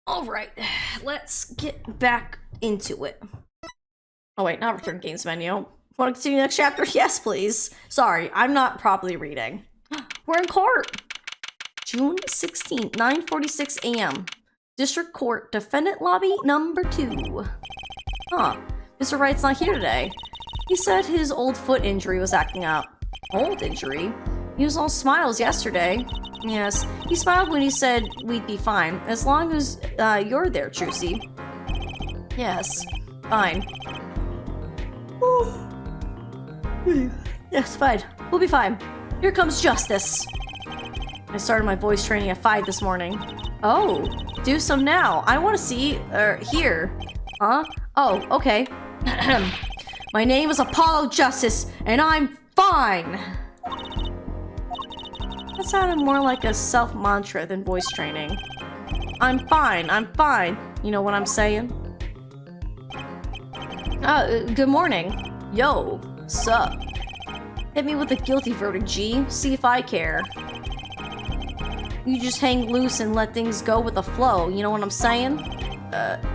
Alright, let's get back into it. Oh wait, not return games menu. Want to continue the next chapter? Yes, please. Sorry, I'm not properly reading. We're in court! June 16th, 9:46 a.m. District Court, Defendant Lobby number 2. Huh, Mr. Wright's not here today. He said his old foot injury was acting up. Old injury? He was all smiles yesterday. Yes, he smiled when he said we'd be fine, as long as you're there, Trucy. Yes, fine. Yes, fine. We'll be fine. Here comes justice. I started my voice training at 5 this morning. Oh, do some now. I want to see, hear. Huh? Oh, okay. My name is Apollo Justice, and I'm fine! That sounded more like a self-mantra than voice training. I'm fine, I'm fine. You know what I'm saying? Good morning. Yo, sup? Hit me with a guilty verdict, G. See if I care. You just hang loose and let things go with the flow, you know what I'm saying?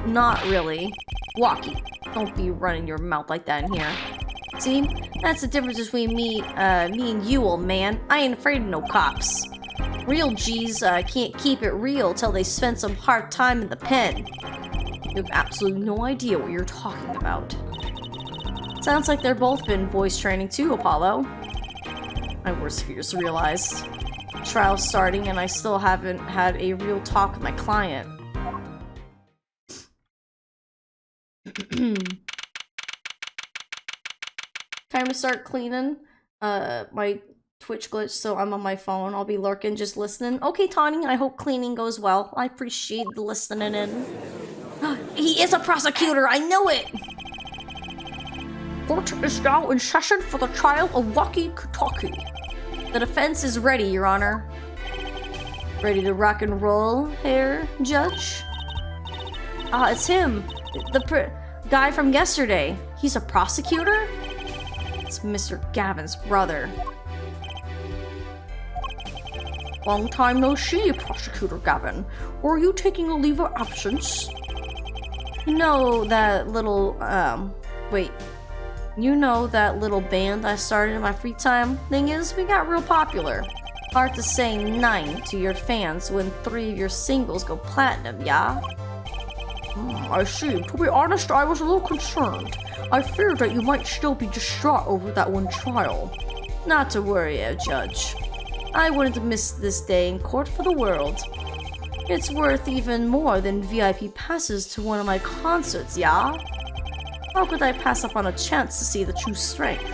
Not really. Walkie, don't be running your mouth like that in here. See? That's the difference between me and you, old man. I ain't afraid of no cops. Real G's can't keep it real till they spend some hard time in the pen. You have absolutely no idea what you're talking about. Sounds like they're both been voice training too, Apollo. My worst fears realized. Trial's starting and I still haven't had a real talk with my client. Time to start cleaning my Twitch glitch, so I'm on my phone. I'll be lurking, just listening. Okay, Tawny, I hope cleaning goes well. I appreciate the listening in. He is a prosecutor, I know it! Court is now in session for the trial of Walkie Talkie. The defense is ready, Your Honor. Ready to rock and roll here, Judge? It's him. The guy from yesterday. He's a prosecutor? It's Mr. Gavin's brother. Long time no see, Prosecutor Gavin. Were you taking a leave of absence? You know that little, wait. You know that little band I started in my free time? Thing is, we got real popular. Hard to say 9 to your fans when 3 of your singles go platinum, yeah? I see. To be honest, I was a little concerned. I feared that you might still be distraught over that one trial. Not to worry, Judge. I wouldn't miss this day in court for the world. It's worth even more than VIP passes to one of my concerts, yeah? How could I pass up on a chance to see the true strength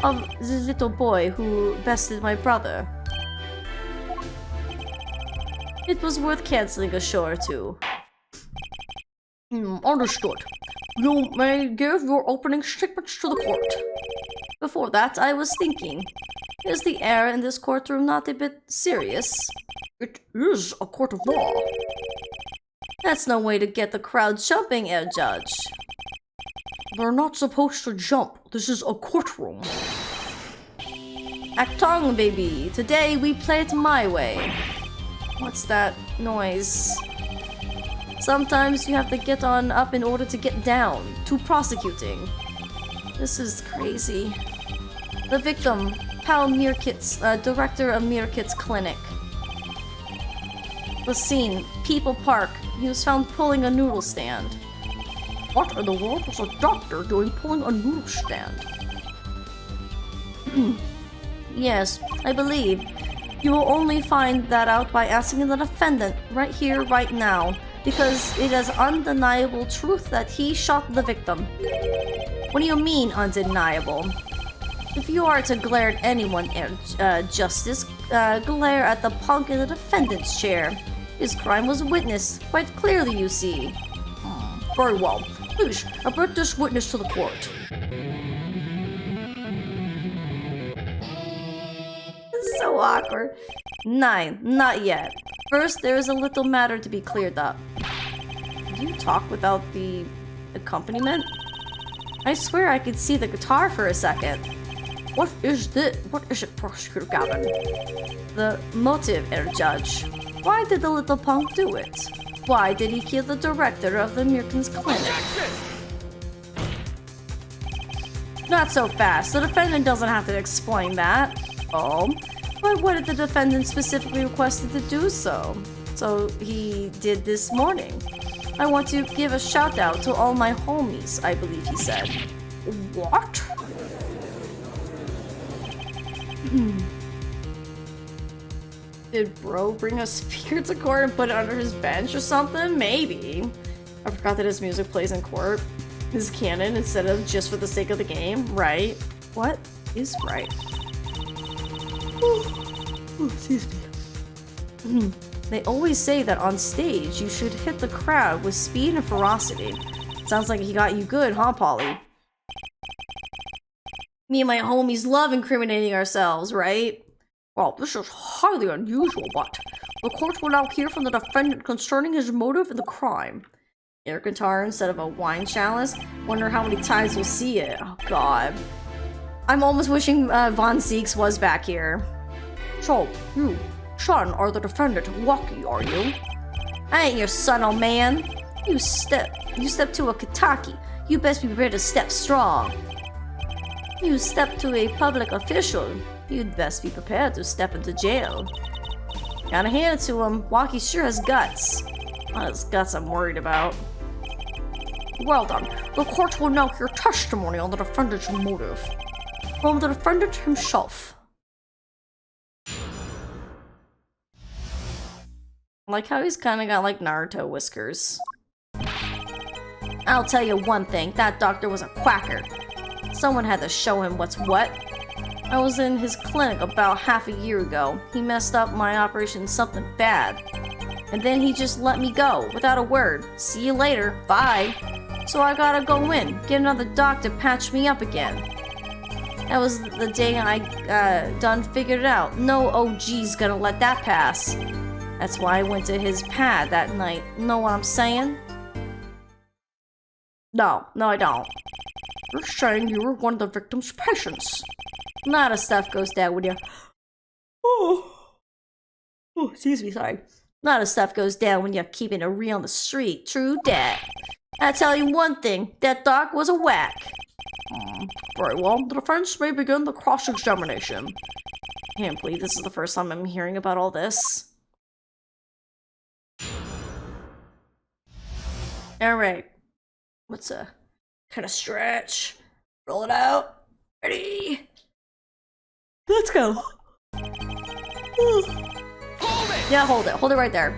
of the little boy who bested my brother? It was worth canceling a show or two. Understood. You may give your opening statements to the court. Before that, I was thinking, is the air in this courtroom not a bit serious? It is a court of law. That's no way to get the crowd jumping, Judge. They're not supposed to jump. This is a courtroom. Act on, baby. Today we play it my way. What's that noise? Sometimes you have to get on up in order to get down. To prosecuting. This is crazy. The victim, Pal Meerkit's, director of Meerkit's clinic. The scene, People Park. He was found pulling a noodle stand. What in the world was a doctor doing pulling a noodle stand? Yes, I believe. You will only find that out by asking the defendant right here, right now, because it is undeniable truth that he shot the victim. What do you mean, undeniable? If you are to glare at anyone, Justice, glare at the punk in the defendant's chair. His crime was witnessed, quite clearly, you see. Very well. Please, bring this witness to the court. So awkward. 9, not yet. First, there is a little matter to be cleared up. Do you talk without the accompaniment? I swear I could see the guitar for a second. What is it, Prosecutor Gavin? The motive, Judge. Why did the little punk do it? Why did he kill the director of the Mirkins Clinic? Not so fast. The defendant doesn't have to explain that. Oh, but what did the defendant specifically requested to do so? So he did this morning. I want to give a shout out to all my homies, I believe he said. What? Did bro bring a speaker to court and put it under his bench or something? Maybe. I forgot that his music plays in court. His canon instead of just for the sake of the game, right? What is right? Oh, excuse me. They always say that on stage you should hit the crowd with speed and ferocity. Sounds like he got you good, huh, Polly? Me and my homies love incriminating ourselves, right? Well, this is highly unusual, but the court will now hear from the defendant concerning his motive in the crime. Air guitar instead of a wine chalice? Wonder how many times we'll see it. Oh god. I'm almost wishing Von Zeeks was back here. So, you, son, are the defendant Lucky, are you? I ain't your son, old man. You step to a Kitaki. You best be prepared to step strong. You step to a public official. You'd best be prepared to step into jail. Gotta hand it to him. Waki sure has guts. Not his guts I'm worried about. Well done. The court will now hear testimony on the defendant's motive. From the defendant himself. I like how he's kinda got like Naruto whiskers. I'll tell you one thing, that doctor was a quacker. Someone had to show him what's what. I was in his clinic about half a year ago. He messed up my operation something bad. And then he just let me go, without a word. See you later, bye. So I gotta go in, get another doc to patch me up again. That was the day I done figured it out. No OG's gonna let that pass. That's why I went to his pad that night. Know what I'm saying? No, I don't. You're saying you were one of the victim's patients. A lot of stuff goes down when you... Oh, excuse me, sorry. A lot of stuff goes down when you're keeping it real on the street. True dat. I tell you one thing, that doc was a whack. Very well, the defense may begin the cross-examination. Can't believe this is the first time I'm hearing about all this. Alright. Let's kind of stretch. Roll it out. Ready? Let's go. Yeah, hold it. Hold it right there.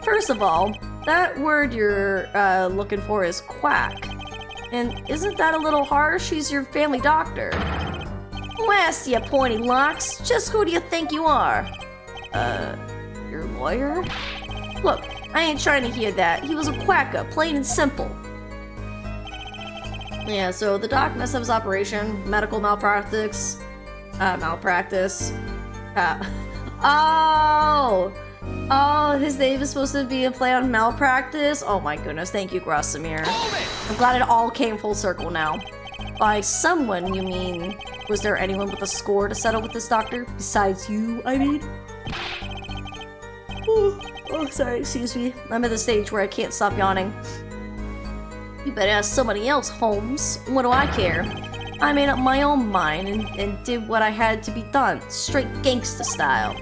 First of all, that word you're looking for is quack. And isn't that a little harsh? He's your family doctor. Blast ya, pointy locks. Just who do you think you are? Your lawyer? Look, I ain't trying to hear that. He was a quacker, plain and simple. Yeah, so the doc messed up his operation. Medical malpractice. Oh, his name is supposed to be a play on malpractice? Oh my goodness, thank you, Grossamir. I'm glad it all came full circle now. By someone, you mean, was there anyone with a score to settle with this doctor? Besides you, I mean? Oh, sorry, excuse me. I'm at the stage where I can't stop yawning. You better ask somebody else, Holmes. What do I care? I made up my own mind and did what I had to be done, straight gangsta style.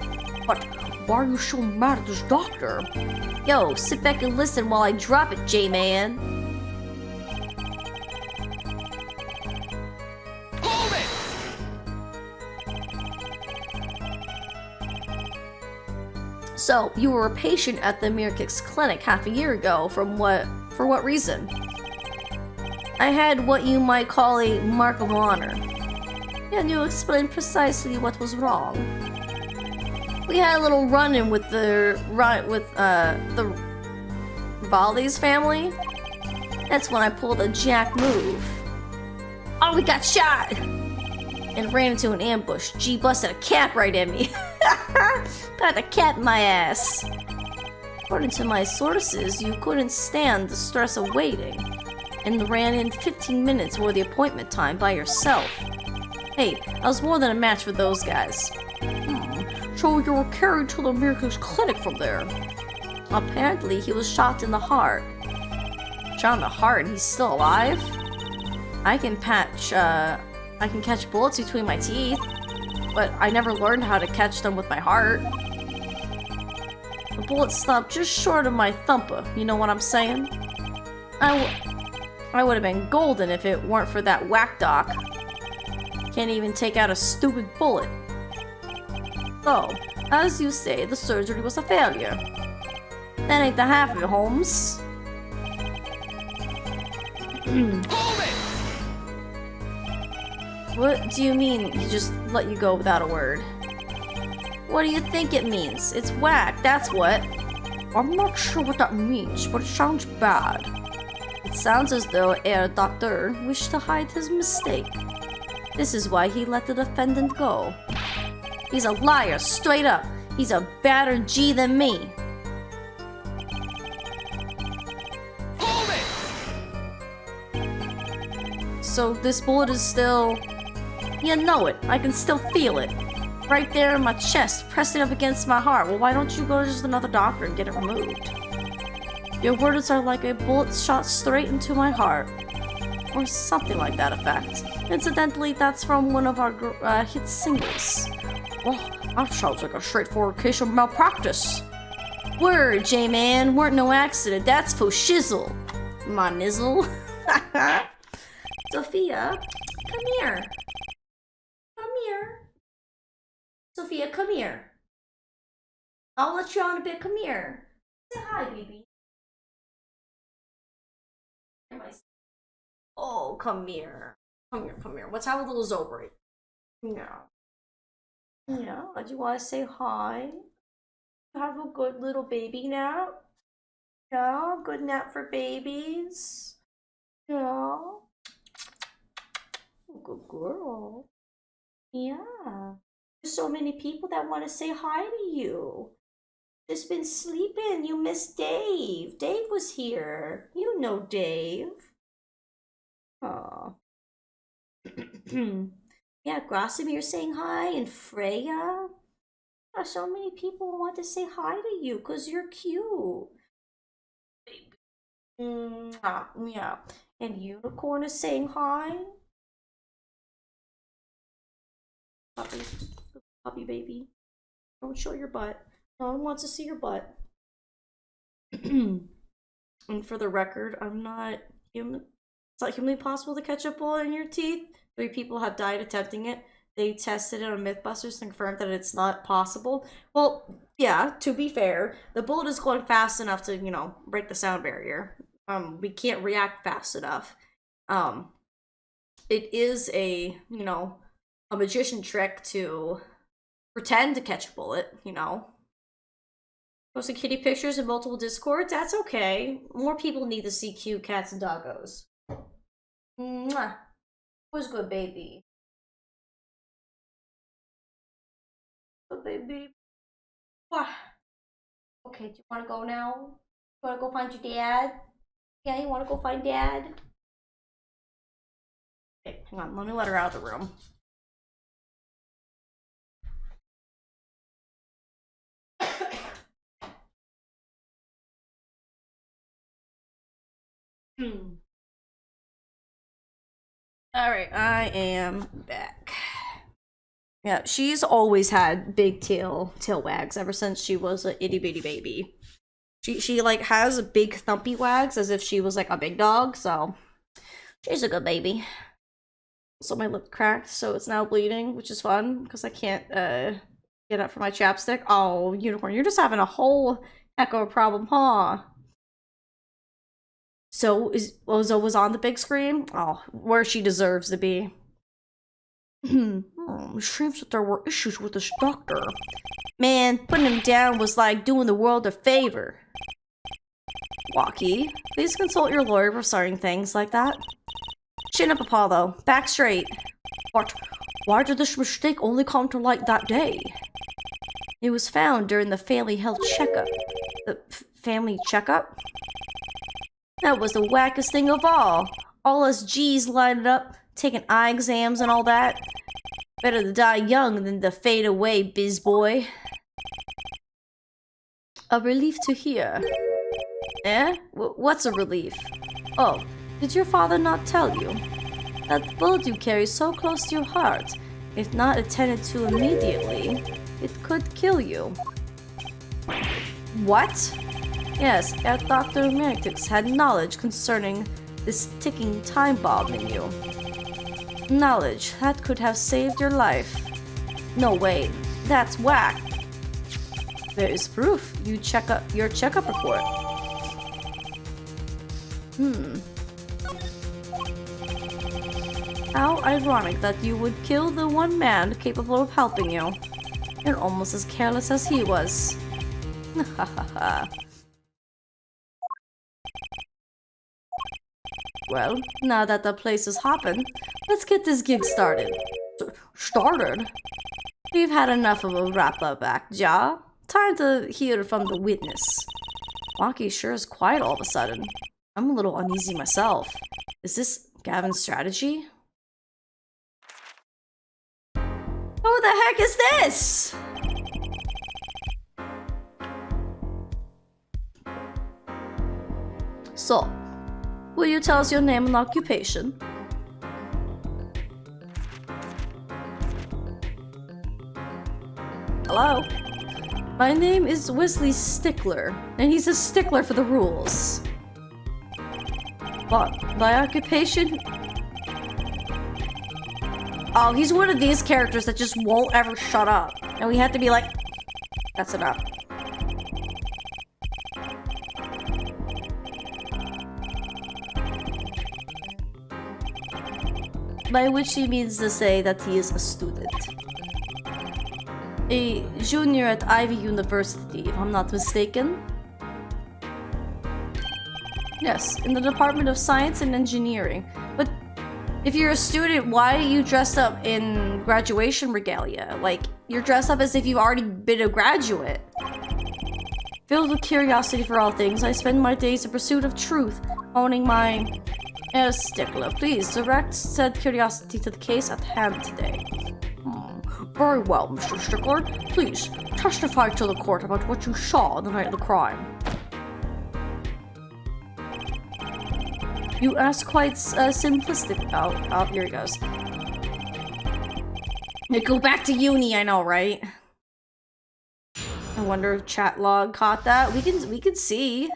But why are you so mad at this doctor? Yo, sit back and listen while I drop it, J-Man. Hold it! So, you were a patient at the Mirkix clinic half a year ago. For what reason? I had what you might call a mark of honor. Can you explain precisely what was wrong? We had a little run-in with the Valdes family. That's when I pulled a jack move. Oh, we got shot! And ran into an ambush. G busted a cap right at me. Got a cap in my ass. According to my sources, you couldn't stand the stress of waiting, and ran in 15 minutes before the appointment time by yourself. Hey, I was more than a match for those guys. So you were carried to the Mirkix clinic from there. Apparently, he was shot in the heart. Shot in the heart and he's still alive? I can catch bullets between my teeth, but I never learned how to catch them with my heart. The bullet stopped just short of my thumper, you know what I'm saying? I would have been golden if it weren't for that whack doc. Can't even take out a stupid bullet. So, as you say, the surgery was a failure. That ain't the half of it, Holmes. What do you mean he just let you go without a word? What do you think it means? It's whack, that's what. I'm not sure what that means, but it sounds bad. It sounds as though Herr Doctor wished to hide his mistake. This is why he let the defendant go. He's a liar, straight up. He's a badder G than me. So this bullet is still... You know it. I can still feel it. Right there in my chest, pressing up against my heart. Well, why don't you go to just another doctor and get it removed? Your words are like a bullet shot straight into my heart. Or something like that effect. Incidentally, that's from one of our hit singles. Well, that sounds like a straightforward case of malpractice. Word, J-Man. Weren't no accident. That's for shizzle. My nizzle. Sophia, come here. Come here. Sophia, come here. I'll let you on a bit. Come here. Say hi, baby. Oh, come here. Come here, come here. Let's have a little Zoe break. Yeah. Yeah, do you want to say hi? Have a good little baby nap? Yeah, good nap for babies. Yeah. Good girl. Yeah. There's so many people that want to say hi to you. Just been sleeping. You missed Dave. Dave was here. You know Dave. Aw. Yeah, Grossimir saying hi, and Freya. Yeah, so many people want to say hi to you because you're cute. Yeah. And Unicorn is saying hi. Puppy baby. Don't show your butt. No one wants to see your butt. And for the record, I'm not human. It's not humanly possible to catch a bullet in your teeth. 3 people have died attempting it. They tested it on Mythbusters and confirmed that it's not possible. Well, yeah, to be fair, the bullet is going fast enough to, you know, break the sound barrier. We can't react fast enough. It is a, you know, a magician trick to pretend to catch a bullet, you know. Posting kitty pictures in multiple discords, that's okay. More people need to see cute cats and doggos. Mwah. Who's good, baby? Good, baby. Wah. Okay, do you want to go now? You want to go find your dad? Yeah, you want to go find dad? Okay, hang on, let me let her out of the room. Alright, I am back. Yeah, she's always had big tail wags ever since she was a itty bitty baby. She like has big thumpy wags as if she was like a big dog, so she's a good baby. So my lip cracked, so it's now bleeding, which is fun because I can't get up for my chapstick. Oh, Unicorn, you're just having a whole heck of a problem, huh? So Zoe was on the big screen? Oh, where she deserves to be. It seems that there were issues with this doctor. Man, putting him down was like doing the world a favor. Walkie, please consult your lawyer for starting things like that. Chin up, Apollo. Back straight. But why did this mistake only come to light that day? It was found during the family health checkup. The family checkup? That was the wackest thing of all. All us G's lined up, taking eye exams and all that. Better to die young than to fade away, biz boy. A relief to hear. Eh? What's a relief? Oh, did your father not tell you? That bullet you carry so close to your heart, if not attended to immediately, it could kill you. What? Yes, Air Dr. Emeritus had knowledge concerning this ticking time bomb in you. Knowledge that could have saved your life. No way, that's whack. There is proof. You check up your checkup report. How ironic that you would kill the one man capable of helping you. You're almost as careless as he was. Well, now that the place is hopping, let's get this gig started. Started? We've had enough of a wrap-up act, ja? Time to hear from the witness. Wonky sure is quiet all of a sudden. I'm a little uneasy myself. Is this Gavin's strategy? Who the heck is this? So, will you tell us your name and occupation? Hello? My name is Wesley Stickler, and he's a stickler for the rules. What? My occupation? Oh, he's one of these characters that just won't ever shut up. And we have to be like, that's enough. By which he means to say that he is a student. A junior at Ivy University, if I'm not mistaken. Yes, in the Department of Science and Engineering. But if you're a student, why are you dressed up in graduation regalia? Like, you're dressed up as if you've already been a graduate. Filled with curiosity for all things, I spend my days in pursuit of truth, honing my... Stickler, please direct said curiosity to the case at hand today. Very well, Mr. Stickler. Please, testify to the court about what you saw the night of the crime. You ask quite simplistic. Oh, here he goes. They go back to uni, I know, right? I wonder if chat log caught that. We can see.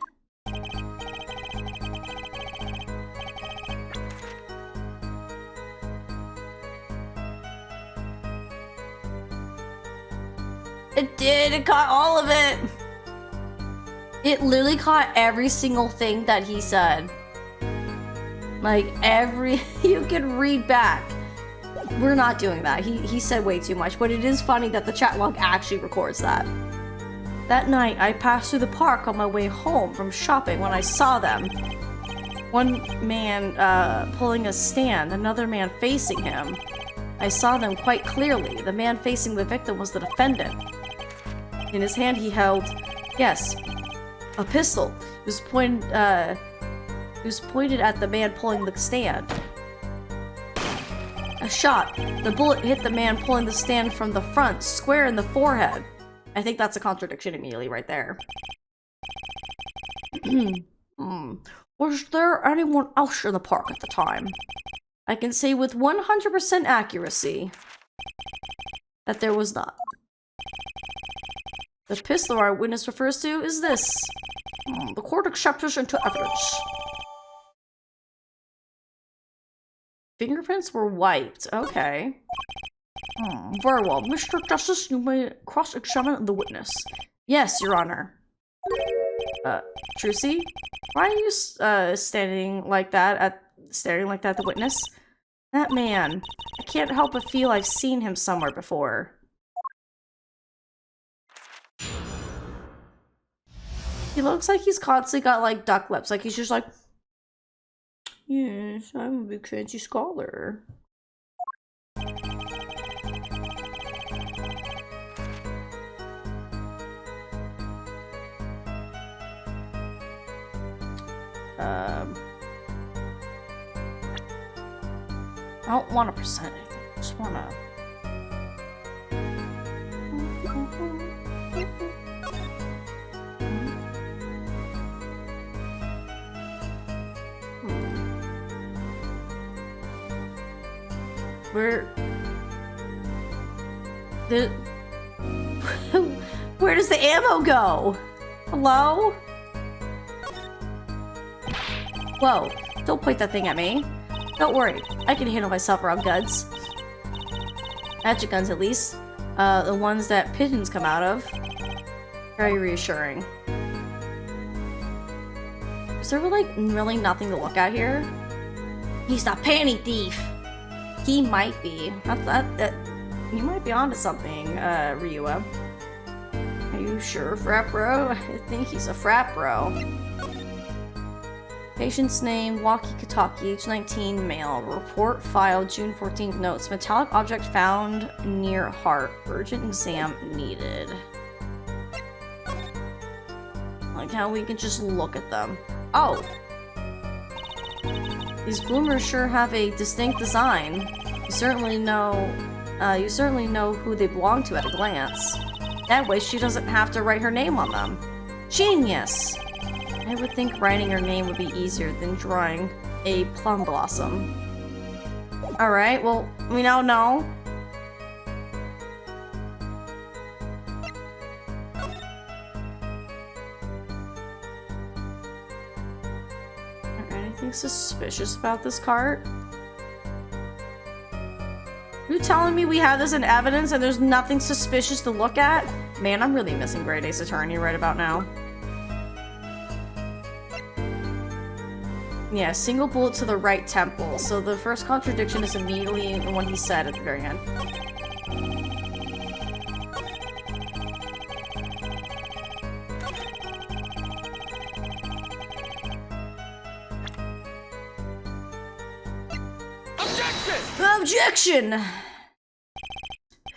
It did, it caught all of it. It literally caught every single thing that he said. Like you can read back. We're not doing that. He said way too much, but it is funny that the chat log actually records that. That night, I passed through the park on my way home from shopping when I saw them. One man pulling a stand, another man facing him. I saw them quite clearly. The man facing the victim was the defendant. In his hand he held, yes, a pistol. It was pointed at the man pulling the stand. A shot. The bullet hit the man pulling the stand from the front, square in the forehead. I think that's a contradiction immediately right there. Was there anyone else in the park at the time? I can say with 100% accuracy that there was not. The pistol our witness refers to is this. The court accepts this into evidence. Fingerprints were wiped. Okay. Very well. Mr. Justice, you may cross-examine the witness. Yes, Your Honor. Trucy? Why are you staring like that at the witness? That man. I can't help but feel I've seen him somewhere before. He looks like he's constantly got like duck lips. Like he's just like, yes, I'm a big fancy scholar. I don't want to percent anything. I just want to. Where does the ammo go? Hello? Whoa, don't point that thing at me. Don't worry, I can handle myself around guns. Magic guns, at least. The ones that pigeons come out of. Very reassuring. Is there, like, really nothing to look at here? He's the panty thief! He might be. You might be onto something, Ryua. Are you sure, frat bro? I think he's a frat bro. Patient's name, Waki Kataki, age 19, male. Report filed June 14th. Notes. Metallic object found near heart. Urgent exam needed. Like how we can just look at them. Oh! These bloomers sure have a distinct design. You certainly know who they belong to at a glance. That way she doesn't have to write her name on them. Genius! I would think writing her name would be easier than drawing a plum blossom. Alright, well, we now know. Anything suspicious about this cart? You telling me we have this in evidence and there's nothing suspicious to look at? Man, I'm really missing Great Ace Attorney right about now. Yeah, single bullet to the right temple. So the first contradiction is immediately in what he said at the very end. Objection!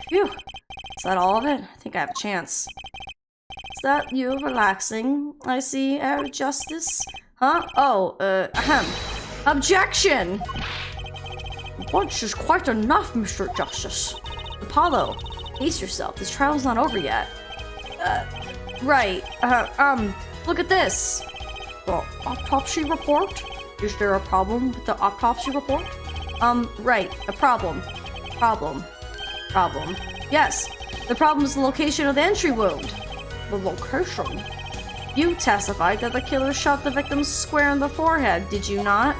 Phew. Is that all of it? I think I have a chance. Is that you relaxing? I see, Justice. Huh? Oh, ahem. Objection! Once is quite enough, Mr. Justice. Apollo, pace yourself. This trial's not over yet. Right. Look at this. The autopsy report? Is there a problem with the autopsy report? Right. A problem. Problem. Yes. The problem is the location of the entry wound. The location? You testified that the killer shot the victim square in the forehead, did you not?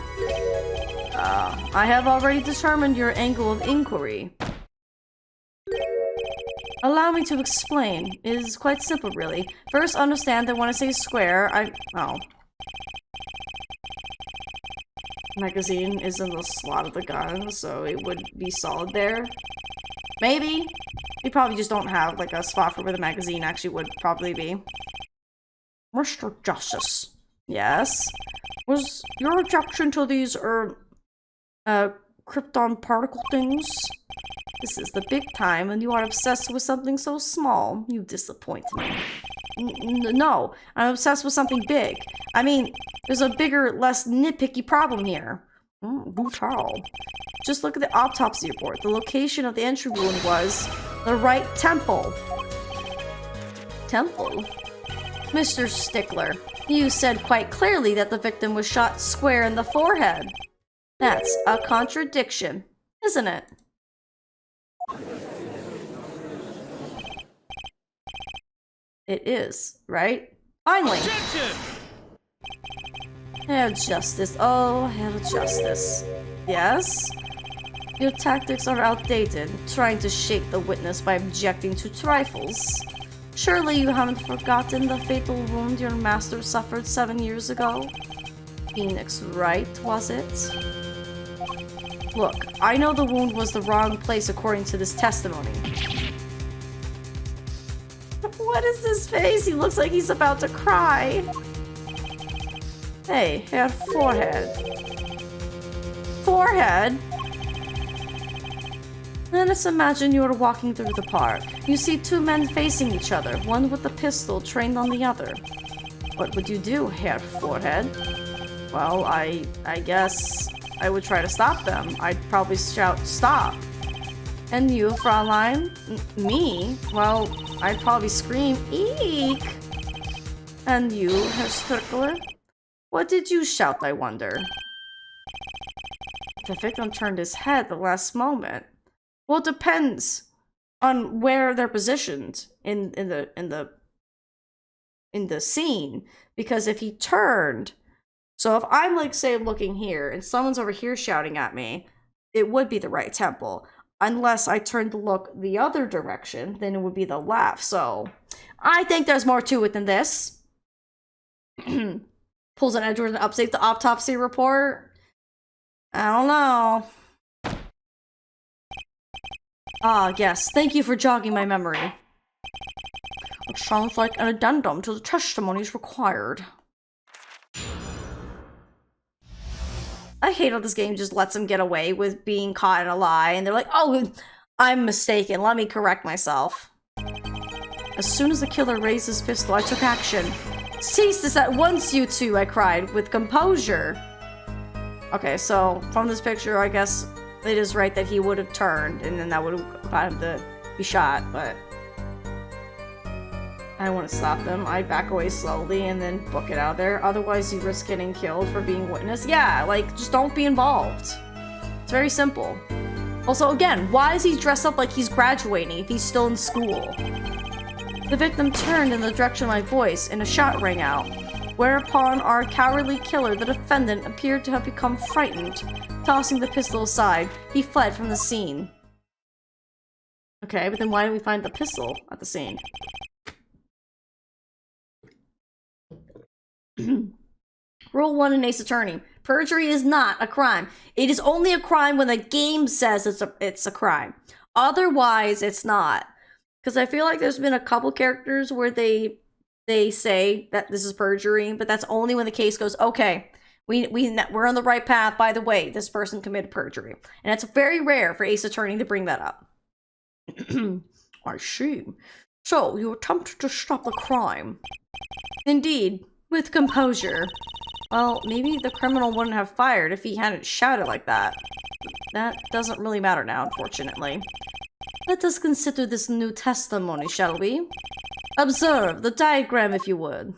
I have already determined your angle of inquiry. Allow me to explain. It is quite simple, really. First, understand that when I say square, magazine is in the slot of the gun, so it would be solid there. Maybe. We probably just don't have, like, a spot for where the magazine actually would probably be. Mr. Justice. Yes? Was your objection to these, krypton particle things? This is the big time, and you are obsessed with something so small. You disappoint me. No, I'm obsessed with something big. I mean, there's a bigger, less nitpicky problem here. Brutal. Just look at the autopsy report. The location of the entry wound was the right temple. Temple? Mr. Stickler, you said quite clearly that the victim was shot square in the forehead. That's a contradiction, isn't it? It is, right? Finally! Hair Justice. Oh, Hair Justice. Yes? Your tactics are outdated, trying to shake the witness by objecting to trifles. Surely you haven't forgotten the fatal wound your master suffered 7 years ago? Phoenix Wright, was it? Look, I know the wound was the wrong place according to this testimony. What is this face? He looks like he's about to cry. Hey, her forehead. Forehead? Then let's imagine you are walking through the park. You see two men facing each other, one with a pistol trained on the other. What would you do, Herr Forehead? Well, I guess I would try to stop them. I'd probably shout, "Stop!" And you, Fraulein? Me? Well, I'd probably scream, "Eek!" And you, Herr Strickler? What did you shout, I wonder? The victim turned his head the last moment. Well, it depends on where they're positioned in the scene. Because if he turned, so if I'm like say looking here and someone's over here shouting at me, it would be the right temple. Unless I turned to look the other direction, then it would be the left. So I think there's more to it than this. Pulls an Edward and updates the autopsy report. I don't know. Ah, yes. Thank you for jogging my memory. It sounds like an addendum to the testimonies required. I hate how this game just lets them get away with being caught in a lie, and they're like, oh, I'm mistaken, let me correct myself. As soon as the killer raised his pistol, I took action. Cease this at once, you two, I cried, with composure. Okay, so from this picture, I guess it is right that he would have turned, and then that would have got him to be shot, but I don't want to stop them. I back away slowly and then book it out there. Otherwise, you risk getting killed for being witness. Yeah, like, just don't be involved. It's very simple. Also, again, why is he dressed up like he's graduating if he's still in school? The victim turned in the direction of my voice, and a shot rang out. Whereupon our cowardly killer, the defendant, appeared to have become frightened. Tossing the pistol aside, he fled from the scene. Okay, but then why didn't we find the pistol at the scene? Rule 1 in Ace Attorney. Perjury is not a crime. It is only a crime when the game says it's a crime. Otherwise, it's not. Because I feel like there's been a couple characters where they say that this is perjury, but that's only when the case goes, okay, we're on the right path. By the way, this person committed perjury. And it's very rare for Ace Attorney to bring that up. I see. So, you attempted to stop the crime. Indeed. With composure. Well, maybe the criminal wouldn't have fired if he hadn't shouted like that. That doesn't really matter now, unfortunately. Let us consider this new testimony, shall we? Observe the diagram, if you would.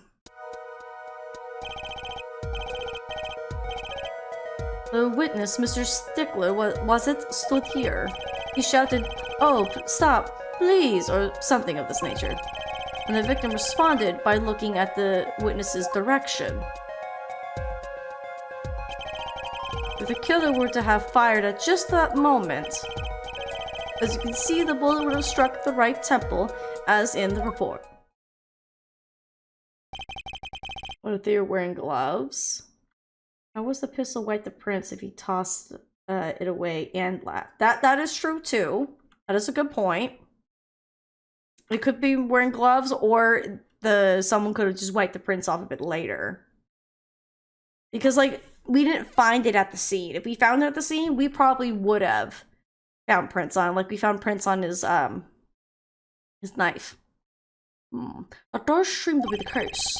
The witness, Mr. Stickler, was it, stood here. He shouted, "Oh, stop, please," or something of this nature. And the victim responded by looking at the witness's direction. If the killer were to have fired at just that moment, as you can see, the bullet would have struck the right temple, as in the report. What if they were wearing gloves? How was the pistol white the prints if he tossed it away and laughed? That is true too. That is a good point. It could be wearing gloves, or someone could have just wiped the prints off a bit later. Because, like, we didn't find it at the scene. If we found it at the scene, we probably would have found prints on. Like, we found prints on his knife. That does seem to be the case.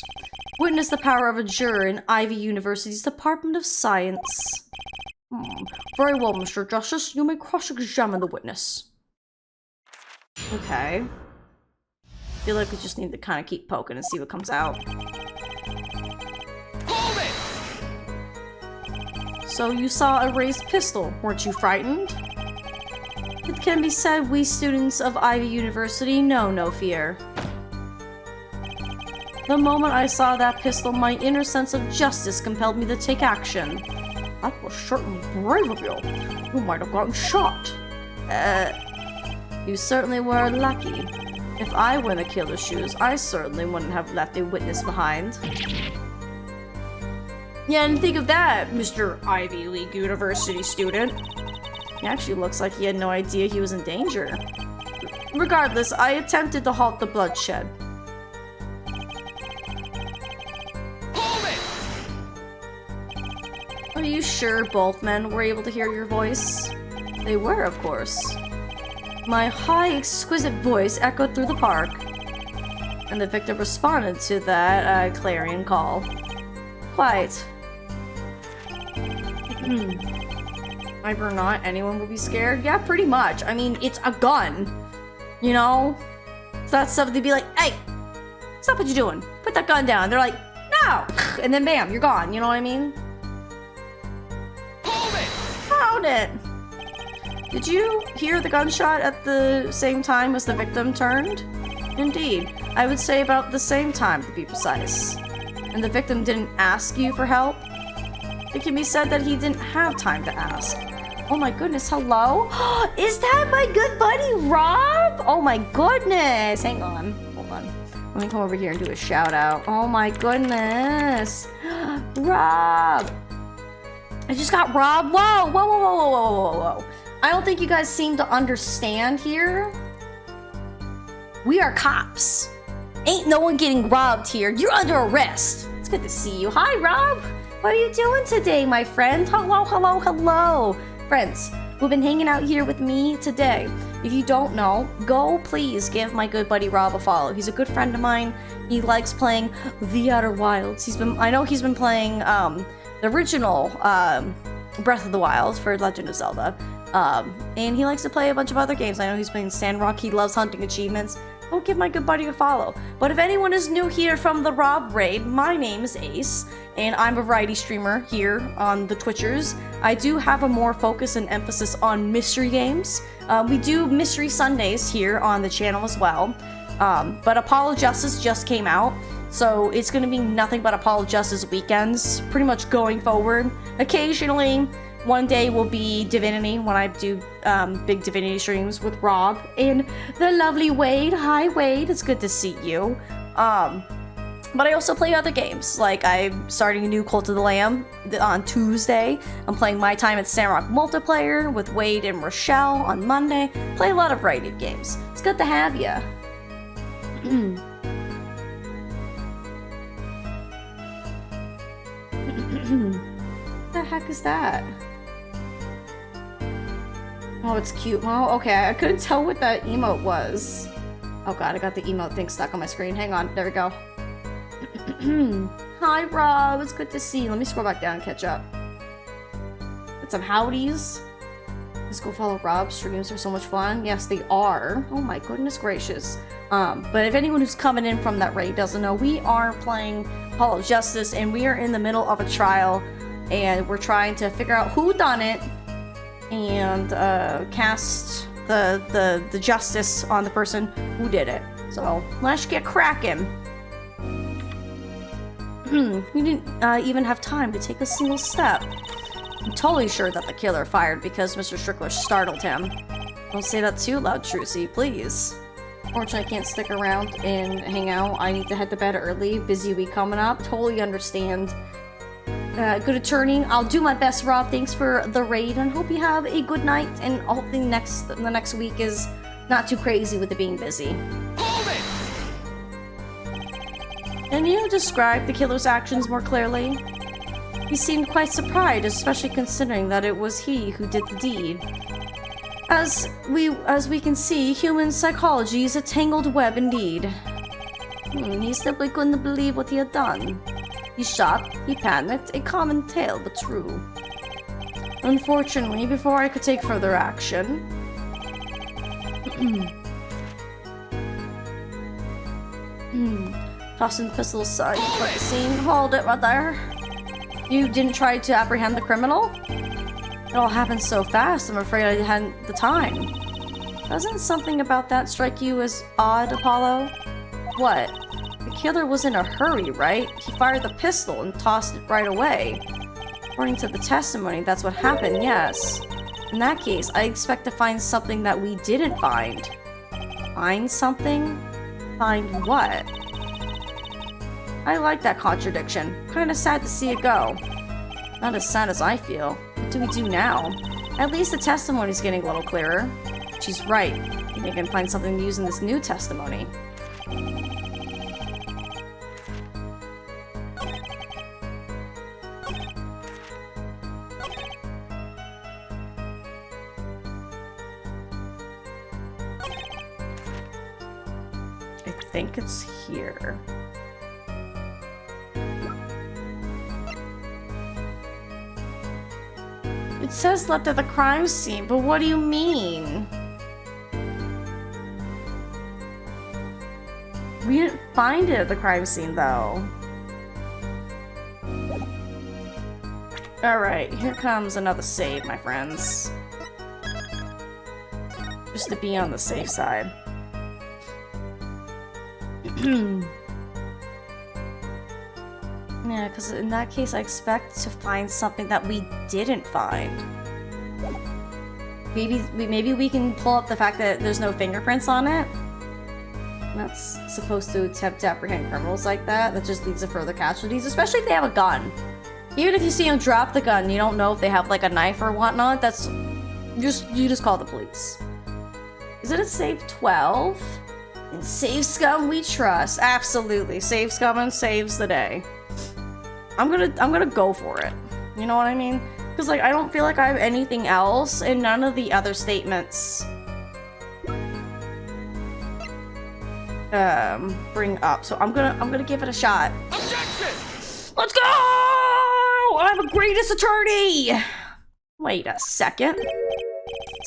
Witness the power of a juror in Ivy University's Department of Science. Very well, Mr. Justice. You may cross-examine the witness. Okay. I feel like we just need to kind of keep poking and see what comes out. Hold it! So you saw a raised pistol, weren't you frightened? It can be said we students of Ivy University know no fear. The moment I saw that pistol, my inner sense of justice compelled me to take action. That was certainly brave of you. You might have gotten shot. You certainly were lucky. If I were in the killer's shoes, I certainly wouldn't have left a witness behind. Yeah, and think of that, Mr. Ivy League University student. He actually looks like he had no idea he was in danger. Regardless, I attempted to halt the bloodshed. Are you sure both men were able to hear your voice? They were, of course. My high, exquisite voice echoed through the park, and the victim responded to that clarion call. Quiet. If or not, anyone would be scared? Yeah, pretty much. I mean, it's a gun. You know? So that's something to be like, hey, stop what you're doing. Put that gun down. They're like, no! And then bam, you're gone. You know what I mean? Hold it! Hold it! Did you hear the gunshot at the same time as the victim turned? Indeed. I would say about the same time, to be precise. And the victim didn't ask you for help? It can be said that he didn't have time to ask. Oh my goodness, hello? Is that my good buddy, Rob? Oh my goodness. Hang on. Hold on. Let me come over here and do a shout out. Oh my goodness. Rob. I just got Rob. Whoa, whoa, whoa, whoa, whoa, whoa, whoa, whoa. I don't think you guys seem to understand here. We are cops. Ain't no one getting robbed here. You're under arrest. It's good to see you. Hi, Rob. What are you doing today, my friend? Hello, hello, hello. Friends who've been hanging out here with me today. If you don't know, go please give my good buddy Rob a follow. He's a good friend of mine. He likes playing The Outer Wilds. I know he's been playing the original Breath of the Wild for Legend of Zelda. And he likes to play a bunch of other games. I know he's playing Sandrock. He loves hunting achievements. Go give my good buddy a follow. But if anyone is new here from the Rob Raid, my name is Ace, and I'm a variety streamer here on the Twitchers. I do have a more focus and emphasis on mystery games. We do Mystery Sundays here on the channel as well. But Apollo Justice just came out, so it's going to be nothing but Apollo Justice weekends, pretty much going forward. Occasionally, one day will be Divinity when I do big Divinity streams with Rob and the lovely Wade. Hi, Wade. It's good to see you. But I also play other games. Like, I'm starting a new Cult of the Lamb on Tuesday. I'm playing My Time at Sandrock multiplayer with Wade and Rochelle on Monday. Play a lot of variety of games. It's good to have you. What the heck is that? Oh, it's cute. Oh, okay. I couldn't tell what that emote was. Oh god, I got the emote thing stuck on my screen. Hang on. There we go. Hi, Rob. It's good to see you. Let me scroll back down and catch up. Get some howdies. Let's go follow Rob's streams. They're so much fun. Yes, they are. Oh my goodness gracious. But if anyone who's coming in from that raid doesn't know, we are playing Apollo Justice, and we are in the middle of a trial, and we're trying to figure out who done it and cast the justice on the person who did it. So let's get cracking. We didn't even have time to take a single step. I'm totally sure that the killer fired because Mr. Strickler startled him. Don't say that too loud, Trucy, please. Fortunately, I can't stick around and hang out. I need to head to bed early. Busy week coming up. Totally understand. Good attorney. I'll do my best, Rob. Thanks for the raid, and hope you have a good night. And hopefully the next week is not too crazy with it being busy. Hold it! Can you describe the killer's actions more clearly? He seemed quite surprised, especially considering that it was he who did the deed. As we can see, human psychology is a tangled web indeed. He simply couldn't believe what he had done. He shocked, he panicked, a common tale but true. Unfortunately, before I could take further action... Tossing the pistol aside for the scene. Hold it right there. You didn't try to apprehend the criminal? It all happened so fast, I'm afraid I hadn't the time. Doesn't something about that strike you as odd, Apollo? What? The killer was in a hurry, right? He fired the pistol and tossed it right away. According to the testimony, that's what happened, yes. In that case, I expect to find something that we didn't find. Find something? Find what? I like that contradiction. Kinda sad to see it go. Not as sad as I feel. What do we do now? At least the testimony's getting a little clearer. She's right. Maybe I can find something to use in this new testimony. I think it's here. It says left at the crime scene, but what do you mean? We didn't find it at the crime scene, though. Alright, here comes another save, my friends. just to be on the safe side. Yeah, because in that case, I expect to find something that we didn't find. Maybe we can pull up the fact that there's no fingerprints on it. That's supposed to attempt to apprehend criminals like that. That just leads to further casualties, especially if they have a gun. Even if you see them drop the gun, you don't know if they have like a knife or whatnot. That's you just call the police. Is it a save 12? In Save Scum we trust. Absolutely, Save Scum and saves the day. I'm gonna go for it. You know what I mean? Because like I don't feel like I have anything else, and none of the other statements bring up. So I'm gonna give it a shot. Objection! Let's go! I'm the greatest attorney. Wait a second.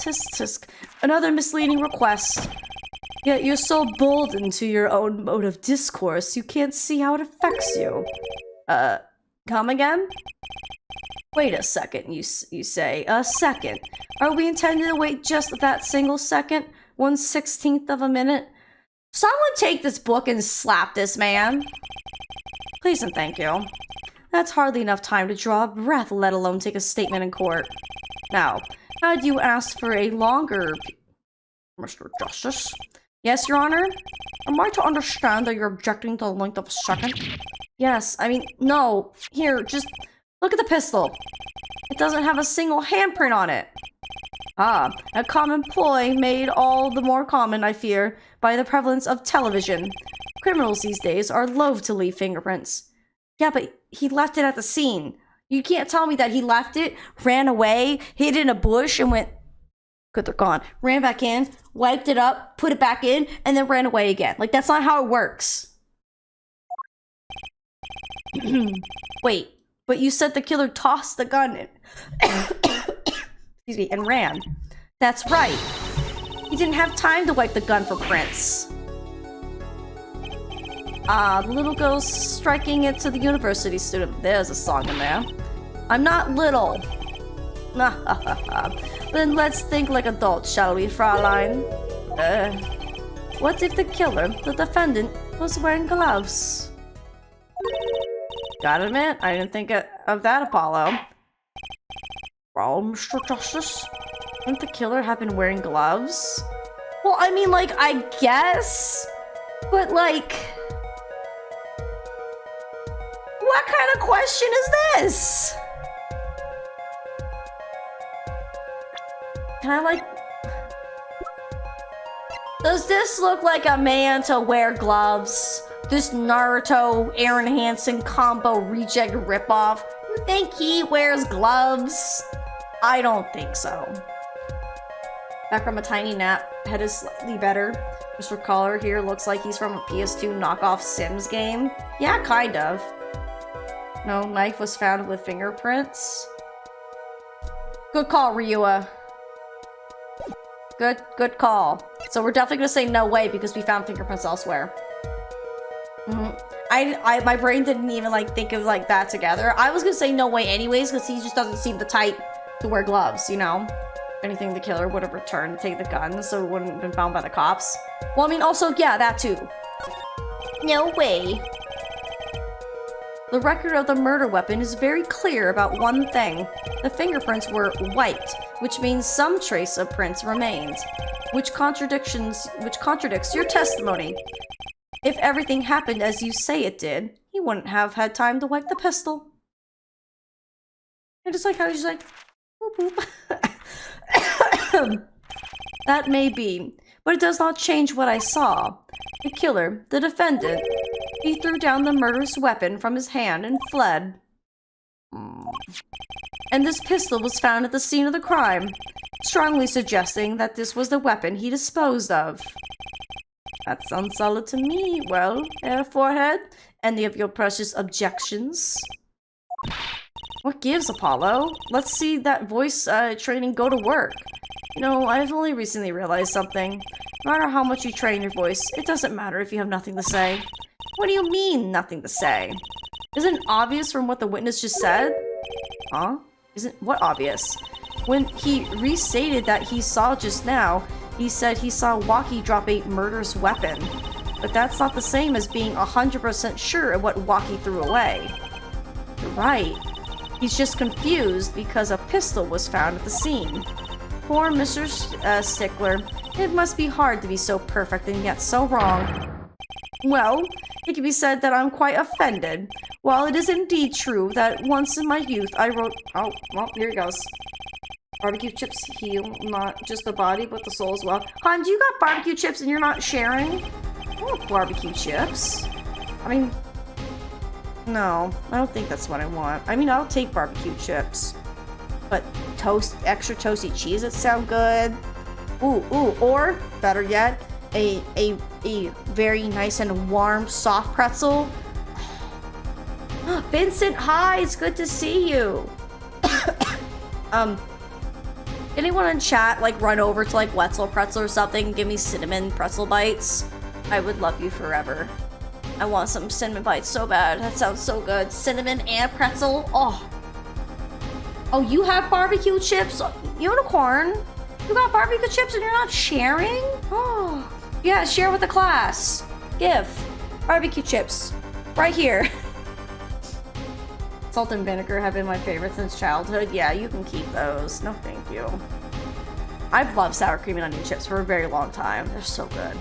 Tisk tisk. Another misleading request. Yet you're so bold into your own mode of discourse, you can't see how it affects you. Come again? Wait a second, you say. A second. Are we intending to wait just that single second? 1/16th of a minute? Someone take this book and slap this man. Please and thank you. That's hardly enough time to draw a breath, let alone take a statement in court. Now, had you asked for a longer... Mr. Justice? Yes, Your Honor? Am I to understand that you're objecting to the length of a second? Yes, I mean, no. Here, just look at the pistol. It doesn't have a single handprint on it. Ah, a common ploy made all the more common, I fear, by the prevalence of television. Criminals these days are loath to leave fingerprints. Yeah, but he left it at the scene. You can't tell me that he left it, ran away, hid in a bush, and went... Good, they're gone. Ran back in, wiped it up, put it back in, and then ran away again. Like, that's not how it works. Wait, but you said the killer tossed the gun in. Excuse me, and ran. That's right. He didn't have time to wipe the gun for prints. Ah, the little ghost striking it to the university student. There's a song in there. I'm not little. Then let's think like adults, shall we, Fraulein? What if the killer, the defendant, was wearing gloves? Gotta admit, I didn't think of that, Apollo. Well, Mr. Justice, wouldn't the killer have been wearing gloves? Well, I mean, like, I guess, but like, what kind of question is this? Can I, like... Does this look like a man to wear gloves? This Naruto, Aaron Hansen combo reject ripoff? You think he wears gloves? I don't think so. Back from a tiny nap, head is slightly better. Mr. Collar here looks like he's from a PS2 knockoff Sims game. Yeah, kind of. No knife was found with fingerprints. Good call, Ryua. Good call. So we're definitely gonna say no way because we found fingerprints elsewhere. My brain didn't even like think of like that together. I was gonna say no way anyways because he just doesn't seem the type to wear gloves, you know? If anything, the killer would have returned to take the gun so it wouldn't have been found by the cops. Well, I mean, also, yeah, that too. No way. The record of the murder weapon is very clear about one thing. The fingerprints were wiped, which means some trace of prints remained, which contradicts your testimony. If everything happened as you say it did, he wouldn't have had time to wipe the pistol. And just like how he's like, boop, boop. That may be, but it does not change what I saw. The killer, the defendant, he threw down the murderous weapon from his hand and fled. And this pistol was found at the scene of the crime, strongly suggesting that this was the weapon he disposed of. That sounds solid to me. Well, Forehead, any of your precious objections? What gives, Apollo? Let's see that voice training go to work. You know, I've only recently realized something. No matter how much you train your voice, it doesn't matter if you have nothing to say. What do you mean, nothing to say? Isn't it obvious from what the witness just said? Huh? Isn't what obvious? When he restated that he saw just now, He said he saw Waki drop a murderous weapon, but that's not the same as being 100% sure of what Waki threw away. You're right. He's just confused because a pistol was found at the scene. Poor Mr. Stickler. It must be hard to be so perfect and yet so wrong. Well, it can be said that I'm quite offended. While it is indeed true that once in my youth I wrote— oh, well, here he goes. Barbecue chips heal not just the body, but the soul as well. Hon, you got barbecue chips and you're not sharing? I want barbecue chips. I mean, no, I don't think that's what I want. I mean, I'll take barbecue chips. But extra toasty cheese that sound good. Ooh, or better yet, a very nice and warm soft pretzel. Vincent, hi, it's good to see you. Anyone in chat like run over to like Wetzel Pretzel or something and give me cinnamon pretzel bites? I would love you forever. I want some cinnamon bites so bad. That sounds so good. Cinnamon and pretzel. Oh, you have barbecue chips? Unicorn? You got barbecue chips and you're not sharing? Oh, yeah, share with the class. Give. Barbecue chips. Right here. Salt and vinegar have been my favorite since childhood. Yeah, you can keep those. No, thank you. I've loved sour cream and onion chips for a very long time. They're so good.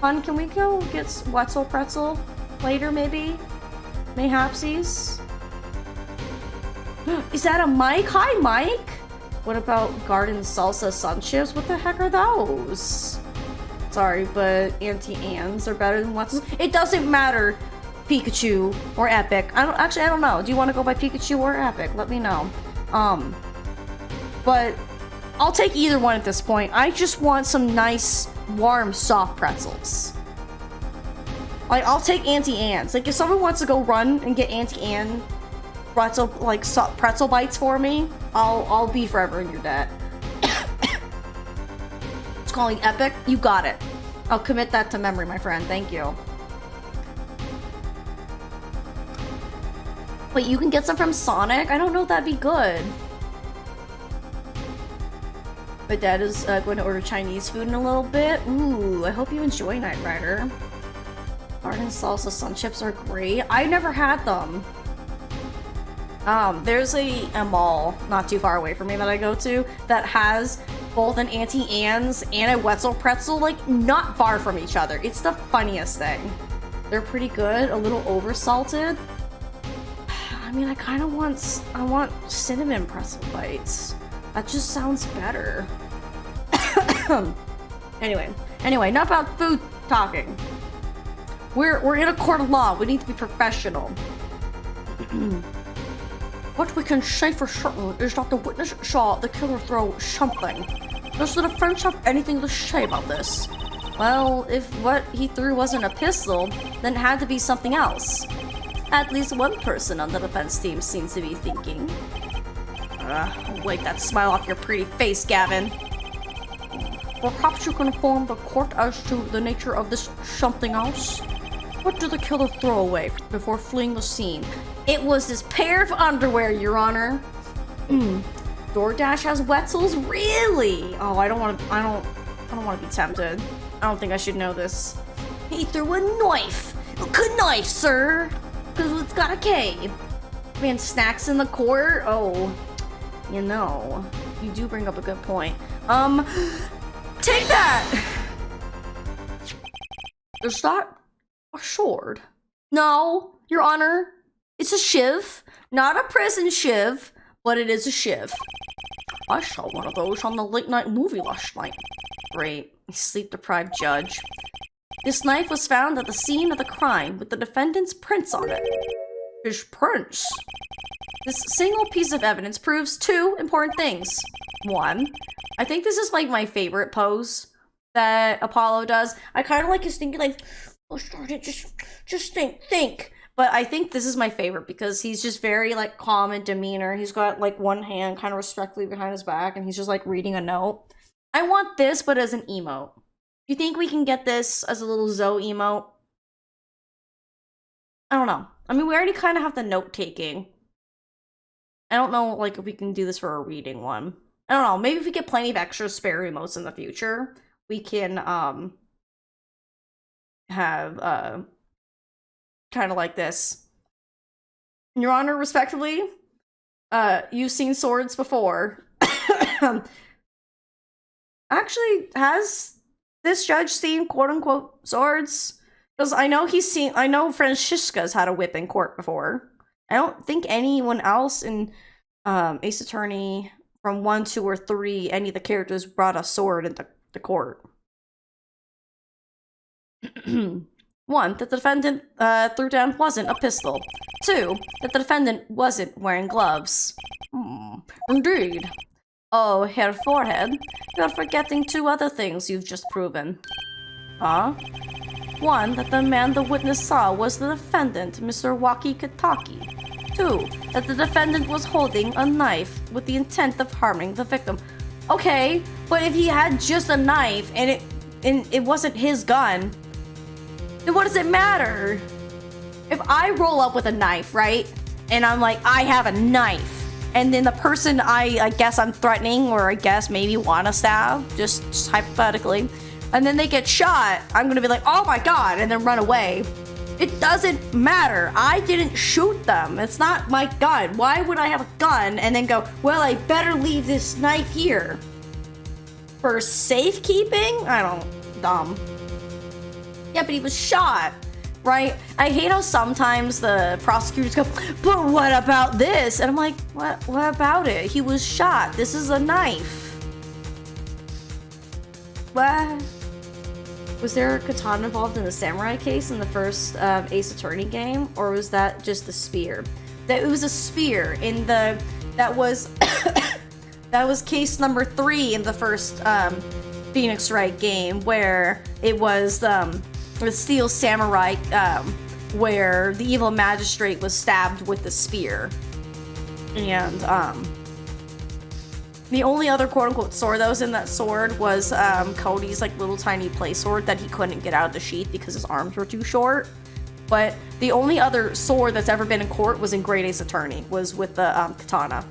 Hon, can we go get Wetzel Pretzel later, maybe? Mayhapsies? Is that a Mike? Hi, Mike! What about Garden Salsa Sun Chips? What the heck are those? Sorry, but Auntie Anne's are better than Wetzel's. It doesn't matter, Pikachu or Epic. I don't know. Do you want to go by Pikachu or Epic? Let me know. But I'll take either one at this point. I just want some nice, warm, soft pretzels. Like, I'll take Auntie Anne's. Like, if someone wants to go run and get Auntie Anne pretzel, like, pretzel bites for me, I'll be forever in your debt. It's calling Epic? You got it. I'll commit that to memory, my friend. Thank you. Wait, you can get some from Sonic? I don't know if that'd be good. My dad is going to order Chinese food in a little bit. Ooh, I hope you enjoy Knight Rider. Garden Salsa Sun Chips are great. I never had them. There's a mall not too far away from me that I go to that has both an Auntie Anne's and a Wetzel Pretzel, like, not far from each other. It's the funniest thing. They're pretty good, a little over-salted. I mean, I want cinnamon pretzel bites. That just sounds better. Anyway, enough about food talking. We're in a court of law. We need to be professional. What we can say for certain is that the witness saw the killer throw something. Does the defense have anything to say about this? Well, if what he threw wasn't a pistol, then it had to be something else. At least one person on the defense team seems to be thinking. Wipe that smile off your pretty face, Gavin. Perhaps you can inform the court as to the nature of this something else? What did the killer throw away before fleeing the scene? It was this pair of underwear, Your Honor. DoorDash has Wetzel's? Really? Oh, I don't want to be tempted. I don't think I should know this. He threw a knife. A good knife, sir. Because it's got a K. Man, snacks in the court? Oh, you know, you do bring up a good point. Take that! Is that a sword? No, Your Honor. It's a shiv. Not a prison shiv, but it is a shiv. I saw one of those on the late-night movie last night. Great. Sleep-deprived judge. This knife was found at the scene of the crime with the defendant's prints on it. His prints? This single piece of evidence proves two important things. One, I think this is like my favorite pose that Apollo does. I kind of like his thinking, like, oh, Sergeant, just think. But I think this is my favorite because he's just very, like, calm in demeanor. He's got, like, one hand kind of respectfully behind his back, and he's just, like, reading a note. I want this, but as an emote. Do you think we can get this as a little Zoe emote? I don't know. I mean, we already kind of have the note-taking. I don't know, like, if we can do this for a reading one. I don't know. Maybe if we get plenty of extra spare emotes in the future, we can have kind of like this. Your Honor, respectively, you've seen swords before. Actually, has this judge seen quote unquote swords? Because I know Francisca's had a whip in court before. I don't think anyone else in Ace Attorney from 1, 2, or 3, any of the characters brought a sword into the court. 1, that the defendant threw down wasn't a pistol. 2, that the defendant wasn't wearing gloves. Indeed. Oh, Herr Forehead, you're forgetting 2 other things you've just proven. Huh? 1, that the man the witness saw was the defendant, Mr. Waki Kataki. 2, that the defendant was holding a knife with the intent of harming the victim. Okay, but if he had just a knife and it wasn't his gun, then what does it matter? If I roll up with a knife, right, and I'm like, I have a knife, and then the person I guess I'm threatening, or I guess maybe want to stab, just hypothetically, and then they get shot, I'm gonna be like, oh my god, and then run away. It doesn't matter. I didn't shoot them. It's not my gun. Why would I have a gun and then go, well, I better leave this knife here? For safekeeping? Dumb. Yeah, but he was shot, right? I hate how sometimes the prosecutors go, but what about this? And I'm like, what about it? He was shot. This is a knife. What? Was there a katana involved in the samurai case in the first Ace Attorney game, or was that just a spear? That it was a spear in the that was that was case number 3 in the first Phoenix Wright game, where it was the Steel Samurai, where the evil magistrate was stabbed with the spear, and the only other quote-unquote sword that was in that sword was Cody's like little tiny play sword that he couldn't get out of the sheath because his arms were too short. But the only other sword that's ever been in court was in Great Ace Attorney, was with the katana.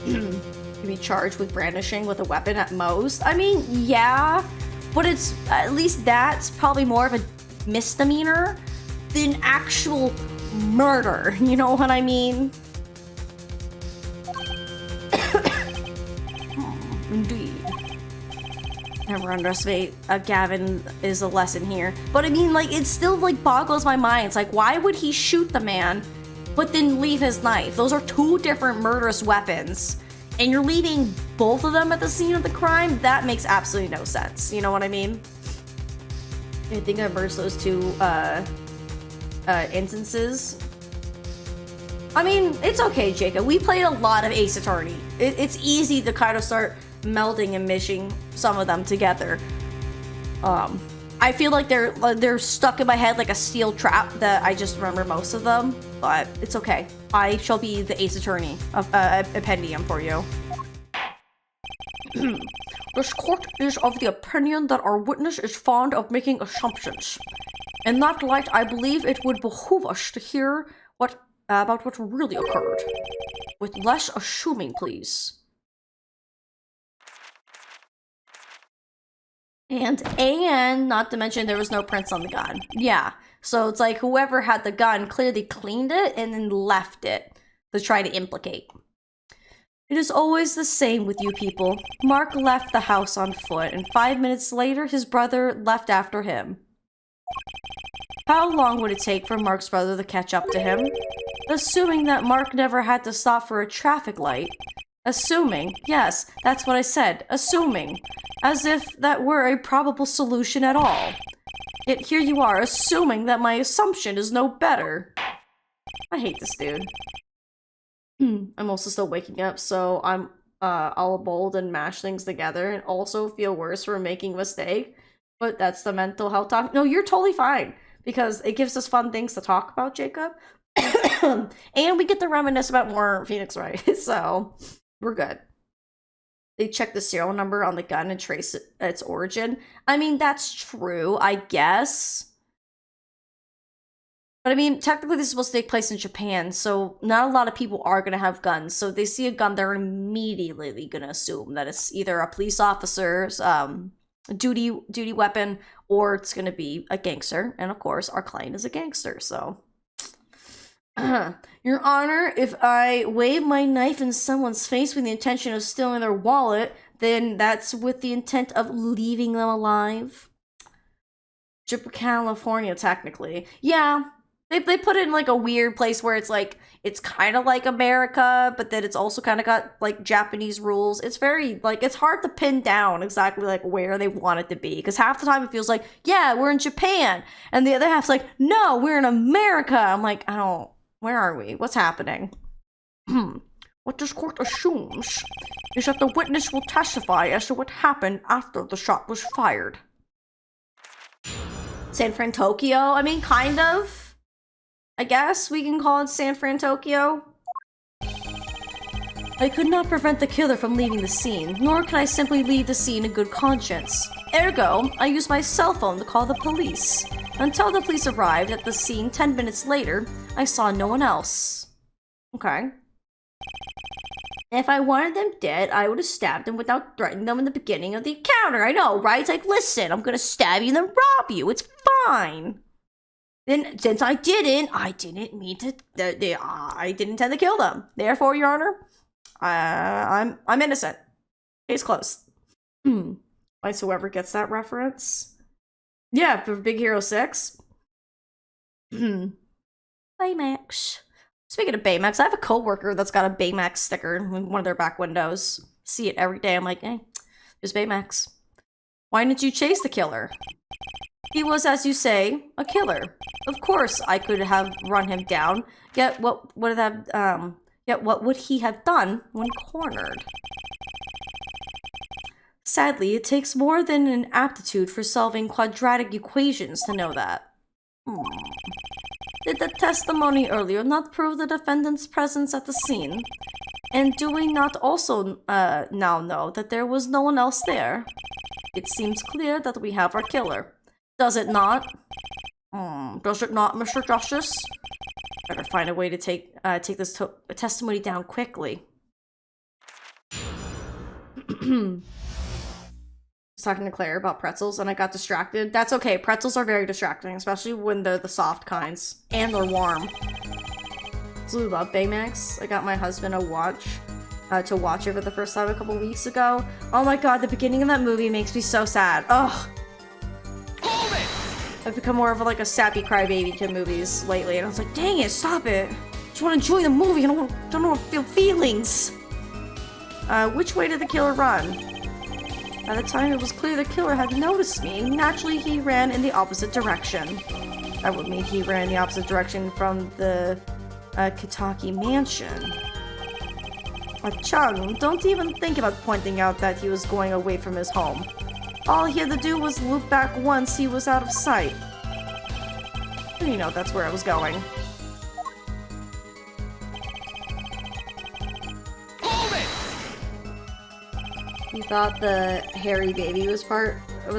You'd be charged with brandishing with a weapon at most. I mean, yeah, but it's at least that's probably more of a misdemeanor than actual murder. You know what I mean? Indeed. Never underestimate Gavin is a lesson here. But I mean, like, it still, like, boggles my mind. It's like, why would he shoot the man, but then leave his knife? Those are 2 different murderous weapons. And you're leaving both of them at the scene of the crime? That makes absolutely no sense. You know what I mean? I think I merged those 2 instances. I mean, it's okay, Jacob. We played a lot of Ace Attorney. It's easy to kind of start melding and mishing some of them together. I feel like they're stuck in my head like a steel trap that I just remember most of them, but it's okay. I shall be the Ace Attorney of Appendium for you. This court is of the opinion that our witness is fond of making assumptions. In that light, I believe it would behoove us to hear about what really occurred. With less assuming, please. And not to mention there was no prints on the gun. Yeah, so it's like whoever had the gun clearly cleaned it and then left it to try to implicate. It is always the same with you people. Mark left the house on foot, and 5 minutes later his brother left after him. How long would it take for Mark's brother to catch up to him? Assuming that Mark never had to stop for a traffic light. Assuming, yes, that's what I said, assuming. As if that were a probable solution at all. Yet here you are, assuming that my assumption is no better. I hate this dude. I'm also still waking up, so I'll bold and mash things together and also feel worse for making a mistake. But that's the mental health talk. No, you're totally fine, because it gives us fun things to talk about, Jacob. And we get to reminisce about more Phoenix Wright, so we're good. They check the serial number on the gun and trace its origin. I mean, that's true, I guess. But I mean, technically this is supposed to take place in Japan, so not a lot of people are gonna have guns. So if they see a gun, they're immediately gonna assume that it's either a police officer's duty weapon, or it's gonna be a gangster. And of course, our client is a gangster, so. Your Honor, if I wave my knife in someone's face with the intention of stealing their wallet, then that's with the intent of leaving them alive. California, technically. Yeah. They put it in like a weird place where it's like, it's kind of like America, but then it's also kind of got like Japanese rules. It's very like, it's hard to pin down exactly like where they want it to be. Because half the time it feels like, yeah, we're in Japan. And the other half's like, no, we're in America. I'm like, where are we? What's happening? What this court assumes is that the witness will testify as to what happened after the shot was fired. San Fran, Tokyo? I mean, kind of. I guess we can call it San Fran, Tokyo. I could not prevent the killer from leaving the scene, nor could I simply leave the scene in good conscience. Ergo, I used my cell phone to call the police. Until the police arrived at the scene 10 minutes later, I saw no one else. Okay. If I wanted them dead, I would have stabbed them without threatening them in the beginning of the encounter. I know, right? It's like, listen, I'm gonna stab you and then rob you. It's fine. Then, since I didn't mean to, I didn't intend to kill them. Therefore, Your Honor, I'm innocent. Case closed. Like, so whoever gets that reference. Yeah, for Big Hero 6. Baymax. Speaking of Baymax, I have a coworker that's got a Baymax sticker in one of their back windows. See it every day. I'm like, hey, there's Baymax. Why didn't you chase the killer? He was, as you say, a killer. Of course, I could have run him down. Yet, what would he have done when cornered? Sadly, it takes more than an aptitude for solving quadratic equations to know that. Did the testimony earlier not prove the defendant's presence at the scene? And do we not also now know that there was no one else there? It seems clear that we have our killer. Does it not? Does it not, Mr. Justice? Better find a way to take this testimony down quickly. I was talking to Claire about pretzels and I got distracted. That's okay. Pretzels are very distracting, especially when they're the soft kinds. And they're warm. So we love Baymax. I got my husband a watch to watch it for the first time a couple weeks ago. Oh my god, the beginning of that movie makes me so sad. Ugh. I've become more of like a sappy crybaby to movies lately, and I was like, dang it, stop it. I just want to enjoy the movie, I don't want to feel feelings. Which way did the killer run? By the time it was clear the killer had noticed me, naturally he ran in the opposite direction. That would mean he ran in the opposite direction from the Kitaki mansion. Chung, don't even think about pointing out that he was going away from his home. All he had to do was look back once he was out of sight. You know, that's where I was going. You thought the hairy baby was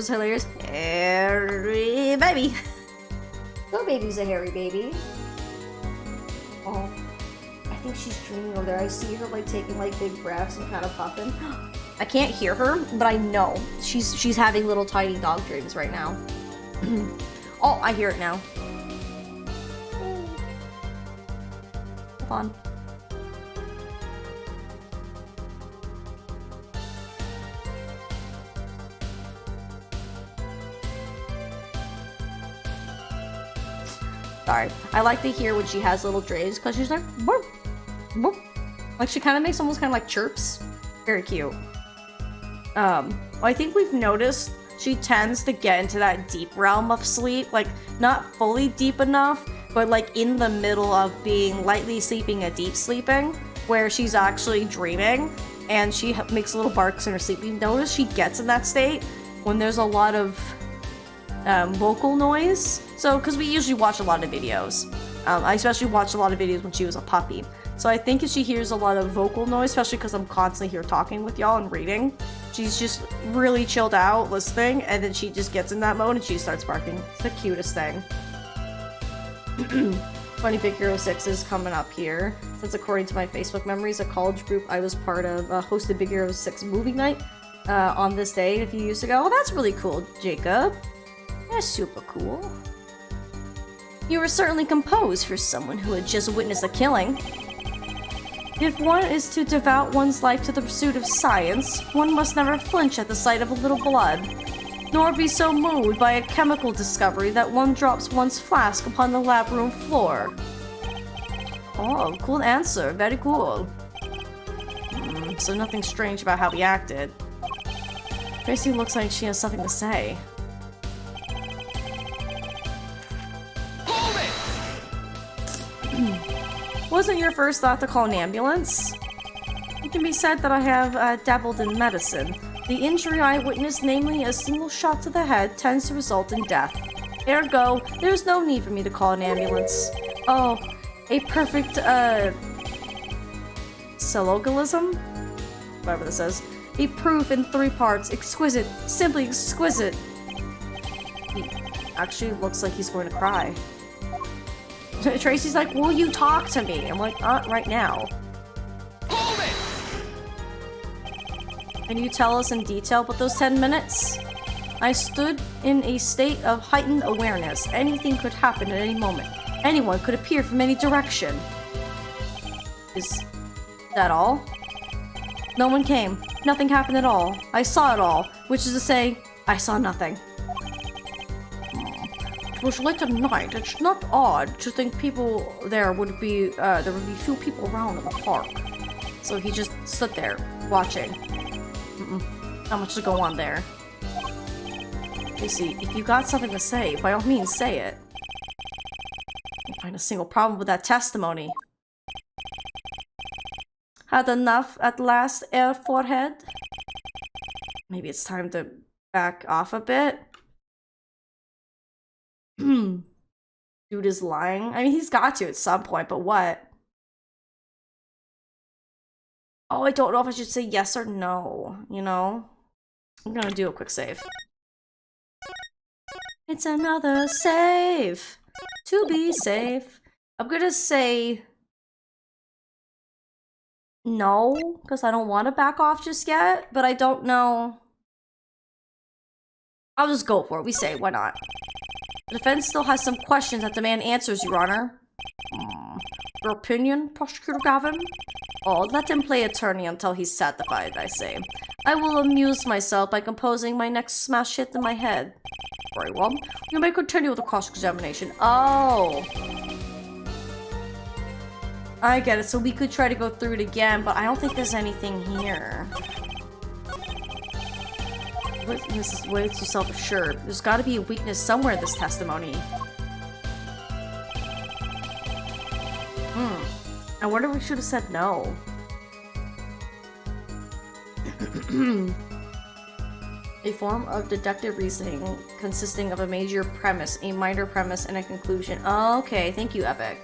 hilarious? Hairy baby! No baby's a hairy baby. Oh, I think she's dreaming over there. I see her like taking like big breaths and kind of puffing. I can't hear her, but I know she's having little tiny dog dreams right now. Oh, I hear it now. Hold on. Sorry. I like to hear when she has little dreams because she's like, burp, burp. Like she kind of makes almost kind of like chirps. Very cute. I think we've noticed she tends to get into that deep realm of sleep, like not fully deep enough, but like in the middle of being lightly sleeping and deep sleeping, where she's actually dreaming and she makes little barks in her sleep. You notice she gets in that state when there's a lot of vocal noise. So, because we usually watch a lot of videos. I especially watched a lot of videos when she was a puppy. So I think if she hears a lot of vocal noise, especially because I'm constantly here talking with y'all and reading, she's just really chilled out listening, and then she just gets in that mode and she starts barking. It's the cutest thing. Funny Big Hero 6 is coming up here, since according to my Facebook memories, a college group I was part of hosted Big Hero 6 movie night on this day a few years ago. Oh, that's really cool, Jacob. That's super cool. You were certainly composed for someone who had just witnessed a killing. If one is to devote one's life to the pursuit of science, one must never flinch at the sight of a little blood, nor be so moved by a chemical discovery that one drops one's flask upon the lab room floor. Oh, cool answer. Very cool. So nothing strange about how he acted. Tracy looks like she has something to say. Wasn't your first thought to call an ambulance? It can be said that I have dabbled in medicine. The injury I witnessed, namely a single shot to the head, tends to result in death. Ergo, there's no need for me to call an ambulance. Oh, a perfect, syllogism? Whatever this is. A proof in 3 parts. Exquisite. Simply exquisite. He actually looks like he's going to cry. Tracy's like, will you talk to me? I'm like, not right now. Hold it! Can you tell us in detail about those 10 minutes? I stood in a state of heightened awareness. Anything could happen at any moment. Anyone could appear from any direction. Is that all? No one came. Nothing happened at all. I saw it all, which is to say, I saw nothing. It was late at night. It's not odd to think people there would be few people around in the park. So he just stood there, watching. Not much to go on there. You see, if you got something to say, by all means say it. I can't find a single problem with that testimony. Had enough at last, Air Forehead? Maybe it's time to back off a bit. Dude is lying. I mean, he's got to at some point, but what? Oh, I don't know if I should say yes or no, you know? I'm gonna do a quick save. It's another save! To be safe. I'm gonna say no, because I don't want to back off just yet, but I don't know. I'll just go for it. We say, why not? The defense still has some questions that demand answers, Your Honor. Your opinion, Prosecutor Gavin? Oh, let him play attorney until he's satisfied, I say. I will amuse myself by composing my next smash hit in my head. Very well. You may continue with the cross-examination. Oh! I get it. So we could try to go through it again, but I don't think there's anything here. This is way too self-assured. There's got to be a weakness somewhere in this testimony. I wonder if we should have said no. A form of deductive reasoning consisting of a major premise, a minor premise, and a conclusion. Oh, okay, thank you, Epic.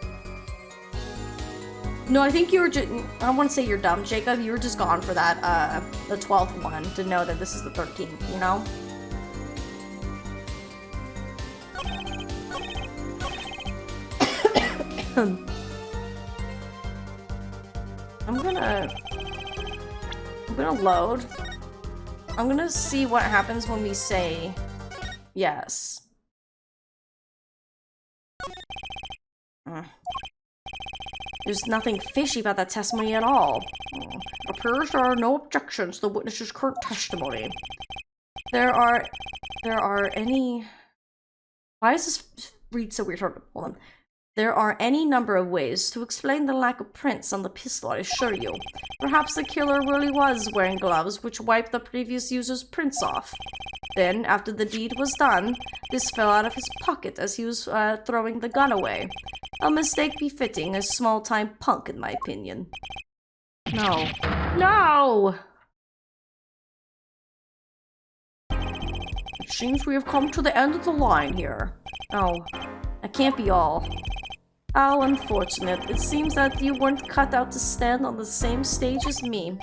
No, I think you were just... I don't want to say you're dumb, Jacob. You were just gone for that, the 12th one, to know that this is the 13th, you know? I'm gonna load. I'm gonna see what happens when we say yes. There's nothing fishy about that testimony at all. It appears there are no objections to the witness's current testimony. There are any... Why does this read so weird? Hold on. There are any number of ways to explain the lack of prints on the pistol, I assure you. Perhaps the killer really was wearing gloves which wiped the previous user's prints off. Then, after the deed was done, this fell out of his pocket as he was throwing the gun away. A mistake befitting a small-time punk, in my opinion. No. No! It seems we have come to the end of the line here. Oh, that can't be all. How unfortunate. It seems that you weren't cut out to stand on the same stage as me.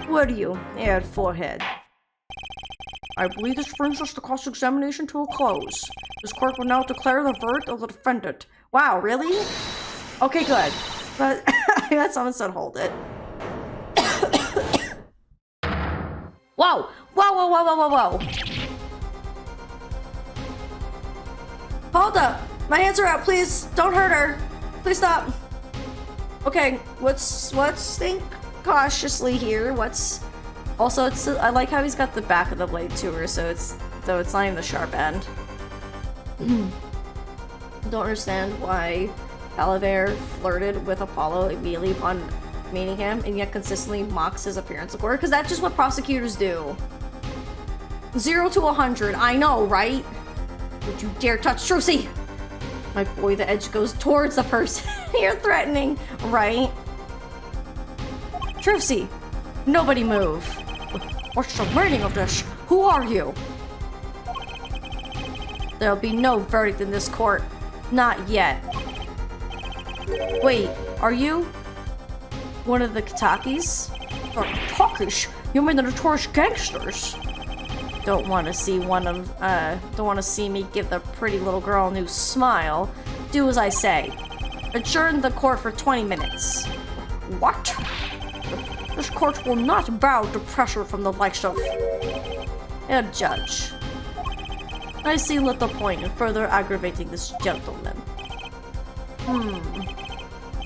Were you, Air Forehead? I believe this brings us the cross-examination to a close. This court will now declare the verdict of the defendant. Wow, really? Okay, good. But I got someone said hold it. Whoa! Whoa, whoa, whoa, whoa, whoa, whoa! Hold up! My hands are out, please! Don't hurt her! Please stop! Okay, let's think cautiously here. Also, I like how he's got the back of the blade to her, so it's not even the sharp end. Don't understand why Oliver flirted with Apollo immediately upon meeting him, and yet consistently mocks his appearance of court, because that's just what prosecutors do. 0 to 100, I know, right? Would you dare touch Trucy? My boy, the edge goes towards the person you're threatening, right? Trucy, nobody move. What's the meaning of this? Who are you? There'll be no verdict in this court. Not yet. Wait, are you one of the Kitakis? Kitakis? You mean the notorious gangsters? Don't want to see me give the pretty little girl a new smile. Do as I say. Adjourn the court for 20 minutes. What? This court will not bow to pressure from the likes of a judge. I see little point in further aggravating this gentleman.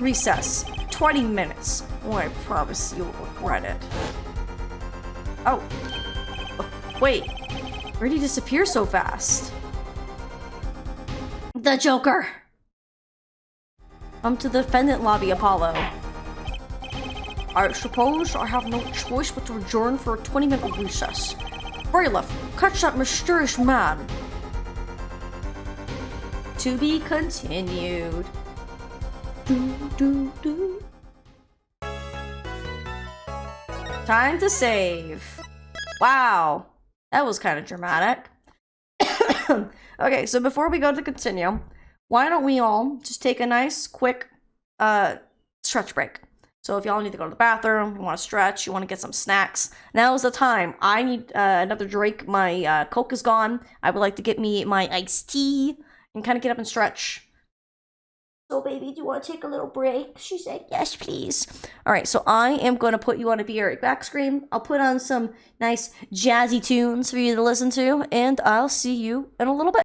Recess. 20 minutes. Oh, I promise you'll regret it. Oh. Wait. Where'd he disappear so fast? The Joker! Come to the defendant lobby, Apollo. I suppose I have no choice but to adjourn for a 20-minute recess. Bailiff, catch that mysterious man. To be continued. Time to save. Wow. That was kind of dramatic. Okay, so before we go to continue, why don't we all just take a nice, quick, stretch break. So if y'all need to go to the bathroom, you want to stretch, you want to get some snacks, now is the time. I need another drink. My Coke is gone. I would like to get me my iced tea and kind of get up and stretch. So baby, do you want to take a little break? She said, yes, please. All right, so I am going to put you on a Be Right Back screen. I'll put on some nice jazzy tunes for you to listen to, and I'll see you in a little bit.